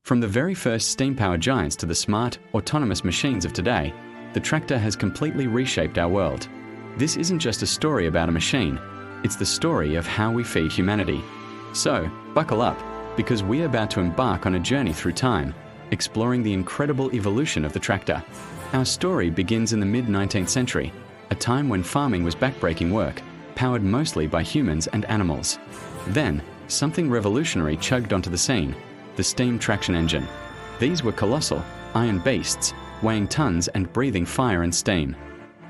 From the very first steam-powered giants to the smart, autonomous machines of today, the tractor has completely reshaped our world. This isn't just a story about a machine, it's the story of how we feed humanity. So, buckle up, because we're about to embark on a journey through time, exploring the incredible evolution of the tractor. Our story begins in the mid-19th century, a time when farming was backbreaking work, powered mostly by humans and animals. Then, something revolutionary chugged onto the scene: the steam traction engine. These were colossal, iron beasts, weighing tons and breathing fire and steam.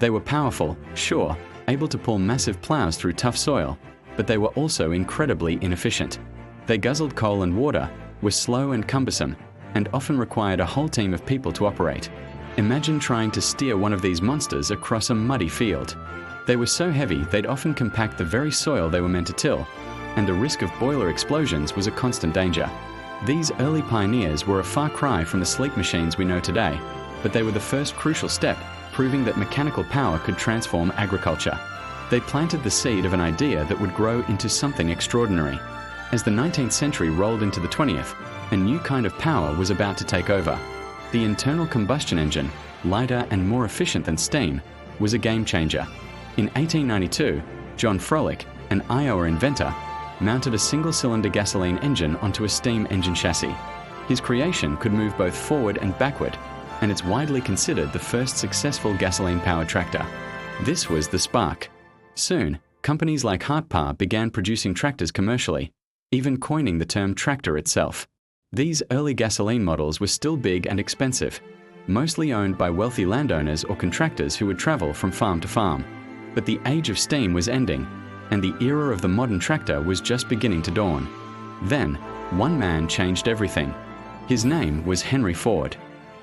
They were powerful, sure, able to pull massive plows through tough soil, but they were also incredibly inefficient. They guzzled coal and water, were slow and cumbersome, and often required a whole team of people to operate. Imagine trying to steer one of these monsters across a muddy field. They were so heavy they'd often compact the very soil they were meant to till, and the risk of boiler explosions was a constant danger. These early pioneers were a far cry from the sleek machines we know today, but they were the first crucial step, proving that mechanical power could transform agriculture. They planted the seed of an idea that would grow into something extraordinary. As the 19th century rolled into the 20th, a new kind of power was about to take over. The internal combustion engine, lighter and more efficient than steam, was a game changer. In 1892, John Froelich, an Iowa inventor, mounted a single-cylinder gasoline engine onto a steam engine chassis. His creation could move both forward and backward, and it's widely considered the first successful gasoline-powered tractor. This was the spark. Soon, companies like Hartpar began producing tractors commercially, even coining the term tractor itself. These early gasoline models were still big and expensive, mostly owned by wealthy landowners or contractors who would travel from farm to farm. But the age of steam was ending, and the era of the modern tractor was just beginning to dawn. Then, one man changed everything. His name was Henry Ford.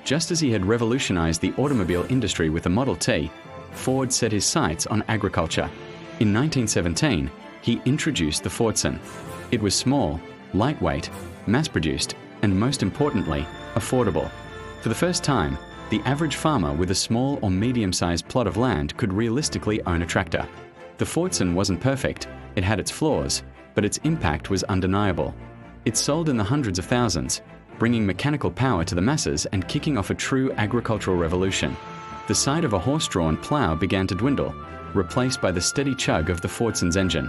Just as he had revolutionized the automobile industry with the Model T, Ford set his sights on agriculture. In 1917, he introduced the Fordson. It was small, lightweight, mass-produced, and most importantly, affordable. For the first time, the average farmer with a small or medium-sized plot of land could realistically own a tractor. The Fordson wasn't perfect, it had its flaws, but its impact was undeniable. It sold in the hundreds of thousands, bringing mechanical power to the masses and kicking off a true agricultural revolution. The sight of a horse-drawn plow began to dwindle, replaced by the steady chug of the Fordson's engine.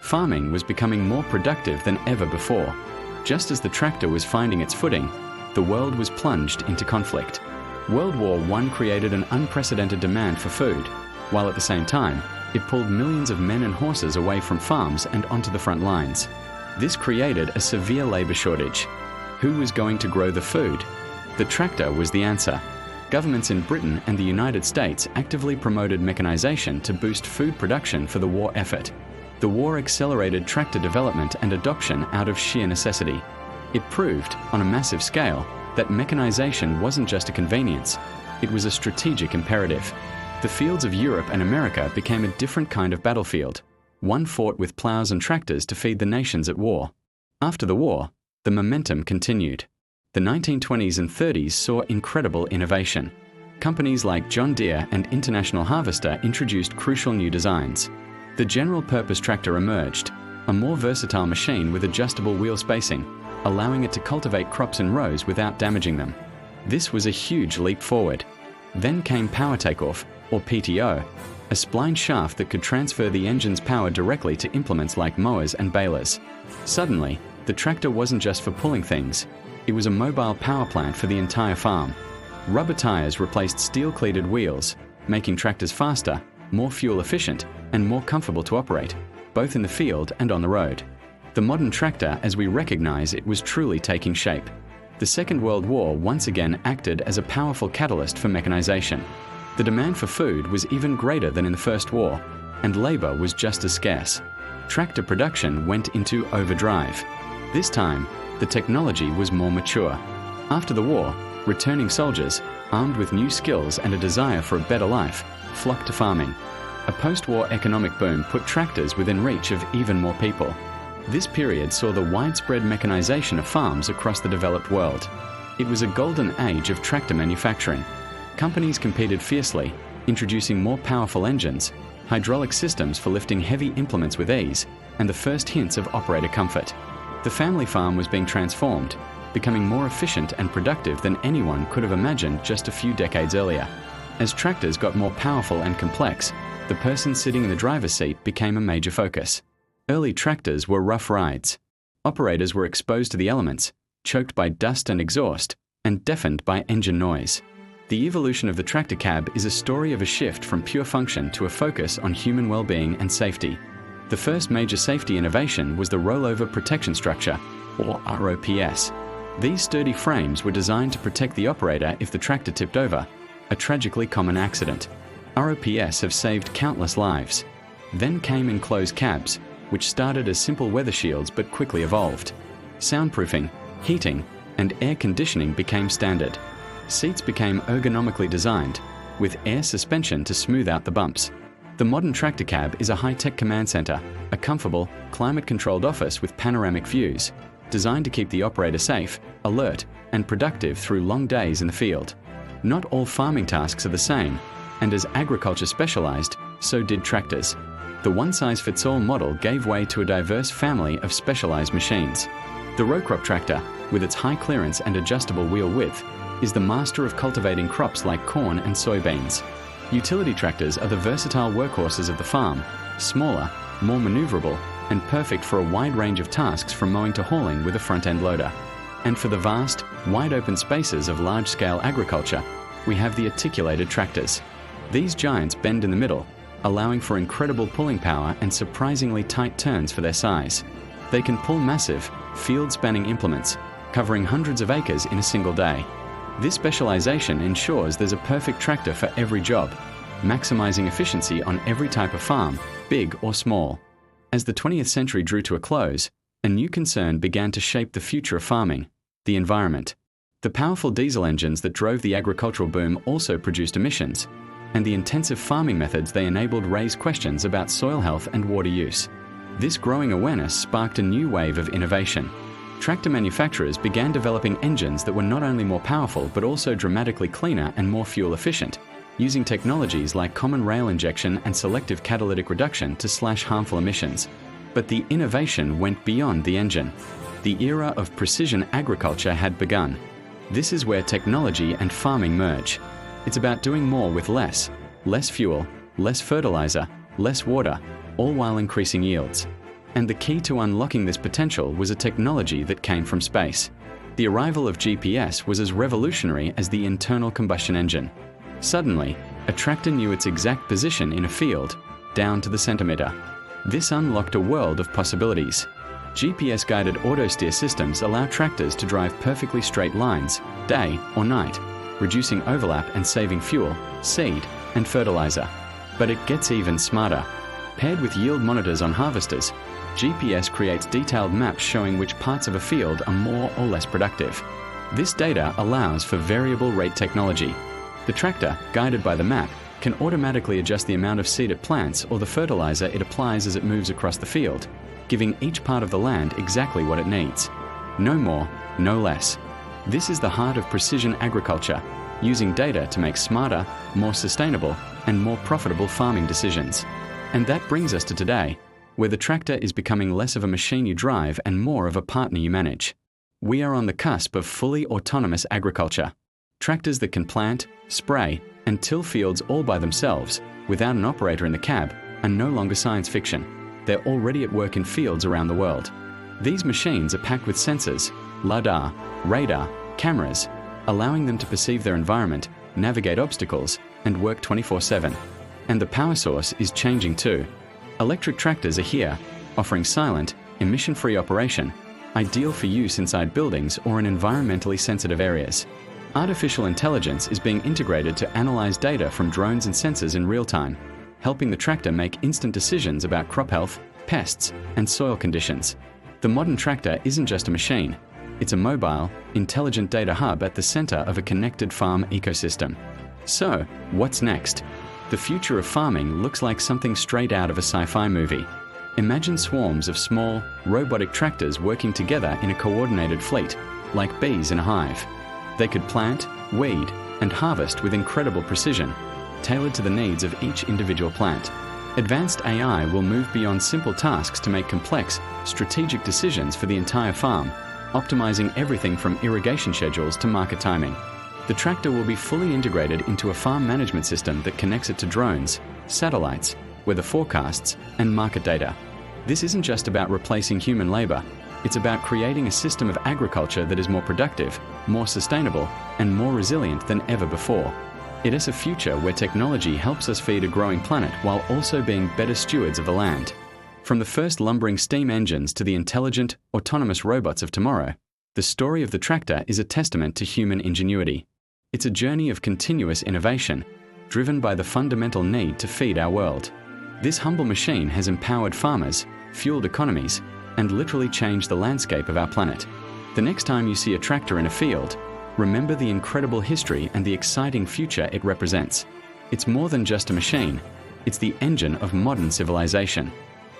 Farming was becoming more productive than ever before. Just as the tractor was finding its footing, the world was plunged into conflict. World War I created an unprecedented demand for food, while at the same time, it pulled millions of men and horses away from farms and onto the front lines. This created a severe labor shortage. Who was going to grow the food? The tractor was the answer. Governments in Britain and the United States actively promoted mechanization to boost food production for the war effort. The war accelerated tractor development and adoption out of sheer necessity. It proved, on a massive scale, that mechanization wasn't just a convenience, it was a strategic imperative. The fields of Europe and America became a different kind of battlefield, one fought with plows and tractors to feed the nations at war. After the war, the momentum continued. The 1920s and 30s saw incredible innovation. Companies like John Deere and International Harvester introduced crucial new designs. The general-purpose tractor emerged, a more versatile machine with adjustable wheel spacing, allowing it to cultivate crops in rows without damaging them. This was a huge leap forward. Then came power takeoff, or PTO, a spline shaft that could transfer the engine's power directly to implements like mowers and balers. Suddenly, the tractor wasn't just for pulling things, it was a mobile power plant for the entire farm. Rubber tires replaced steel-cleated wheels, making tractors faster, more fuel-efficient, and more comfortable to operate, both in the field and on the road. The modern tractor, as we recognize it, was truly taking shape. The Second World War once again acted as a powerful catalyst for mechanization. The demand for food was even greater than in the First War, and labor was just as scarce. Tractor production went into overdrive. This time, the technology was more mature. After the war, returning soldiers, armed with new skills and a desire for a better life, flocked to farming. A post-war economic boom put tractors within reach of even more people. This period saw the widespread mechanization of farms across the developed world. It was a golden age of tractor manufacturing. Companies competed fiercely, introducing more powerful engines, hydraulic systems for lifting heavy implements with ease, and the first hints of operator comfort. The family farm was being transformed, becoming more efficient and productive than anyone could have imagined just a few decades earlier. As tractors got more powerful and complex, the person sitting in the driver's seat became a major focus. Early tractors were rough rides. Operators were exposed to the elements, choked by dust and exhaust, and deafened by engine noise. The evolution of the tractor cab is a story of a shift from pure function to a focus on human well-being and safety. The first major safety innovation was the rollover protection structure, or ROPS. These sturdy frames were designed to protect the operator if the tractor tipped over, a tragically common accident. ROPS have saved countless lives. Then came enclosed cabs, which started as simple weather shields but quickly evolved. Soundproofing, heating, and air conditioning became standard. Seats became ergonomically designed, with air suspension to smooth out the bumps. The modern tractor cab is a high-tech command center, a comfortable, climate-controlled office with panoramic views, designed to keep the operator safe, alert, and productive through long days in the field. Not all farming tasks are the same, and as agriculture specialized, so did tractors. The one-size-fits-all model gave way to a diverse family of specialized machines. The row crop tractor, with its high clearance and adjustable wheel width, is the master of cultivating crops like corn and soybeans. Utility tractors are the versatile workhorses of the farm, smaller, more maneuverable, and perfect for a wide range of tasks from mowing to hauling with a front-end loader. And for the vast, wide-open spaces of large-scale agriculture, we have the articulated tractors. These giants bend in the middle, allowing for incredible pulling power and surprisingly tight turns for their size. They can pull massive, field-spanning implements, covering hundreds of acres in a single day. This specialization ensures there's a perfect tractor for every job, maximizing efficiency on every type of farm, big or small. As the 20th century drew to a close, a new concern began to shape the future of farming: the environment. The powerful diesel engines that drove the agricultural boom also produced emissions, and the intensive farming methods they enabled raised questions about soil health and water use. This growing awareness sparked a new wave of innovation. Tractor manufacturers began developing engines that were not only more powerful but also dramatically cleaner and more fuel efficient, using technologies like common rail injection and selective catalytic reduction to slash harmful emissions. But the innovation went beyond the engine. The era of precision agriculture had begun. This is where technology and farming merge. It's about doing more with less fuel, less fertilizer, less water, all while increasing yields. And the key to unlocking this potential was a technology that came from space. The arrival of GPS was as revolutionary as the internal combustion engine. Suddenly, a tractor knew its exact position in a field, down to the centimeter. This unlocked a world of possibilities. GPS-guided auto-steer systems allow tractors to drive perfectly straight lines, day or night, reducing overlap and saving fuel, seed, and fertilizer. But it gets even smarter. Paired with yield monitors on harvesters, GPS creates detailed maps showing which parts of a field are more or less productive. This data allows for variable rate technology. The tractor, guided by the map, can automatically adjust the amount of seed it plants or the fertilizer it applies as it moves across the field, giving each part of the land exactly what it needs. No more, no less. This is the heart of precision agriculture, using data to make smarter, more sustainable, and more profitable farming decisions. And that brings us to today, where the tractor is becoming less of a machine you drive and more of a partner you manage. We are on the cusp of fully autonomous agriculture. Tractors that can plant, spray, and till fields all by themselves, without an operator in the cab, are no longer science fiction. They're already at work in fields around the world. These machines are packed with sensors, LiDAR, radar, cameras, allowing them to perceive their environment, navigate obstacles, and work 24/7. And the power source is changing too. Electric tractors are here, offering silent, emission-free operation, ideal for use inside buildings or in environmentally sensitive areas. Artificial intelligence is being integrated to analyze data from drones and sensors in real time, helping the tractor make instant decisions about crop health, pests, and soil conditions. The modern tractor isn't just a machine. It's a mobile, intelligent data hub at the center of a connected farm ecosystem. So, what's next? The future of farming looks like something straight out of a sci-fi movie. Imagine swarms of small, robotic tractors working together in a coordinated fleet, like bees in a hive. They could plant, weed, and harvest with incredible precision, tailored to the needs of each individual plant. Advanced AI will move beyond simple tasks to make complex, strategic decisions for the entire farm, optimizing everything from irrigation schedules to market timing. The tractor will be fully integrated into a farm management system that connects it to drones, satellites, weather forecasts, and market data. This isn't just about replacing human labor. It's about creating a system of agriculture that is more productive, more sustainable, and more resilient than ever before. It is a future where technology helps us feed a growing planet while also being better stewards of the land. From the first lumbering steam engines to the intelligent, autonomous robots of tomorrow, the story of the tractor is a testament to human ingenuity. It's a journey of continuous innovation, driven by the fundamental need to feed our world. This humble machine has empowered farmers, fueled economies, and literally changed the landscape of our planet. The next time you see a tractor in a field, remember the incredible history and the exciting future it represents. It's more than just a machine, it's the engine of modern civilization.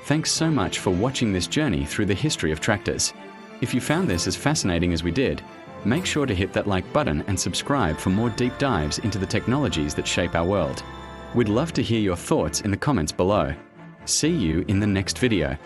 Thanks so much for watching this journey through the history of tractors. If you found this as fascinating as we did, make sure to hit that like button and subscribe for more deep dives into the technologies that shape our world. We'd love to hear your thoughts in the comments below. See you in the next video.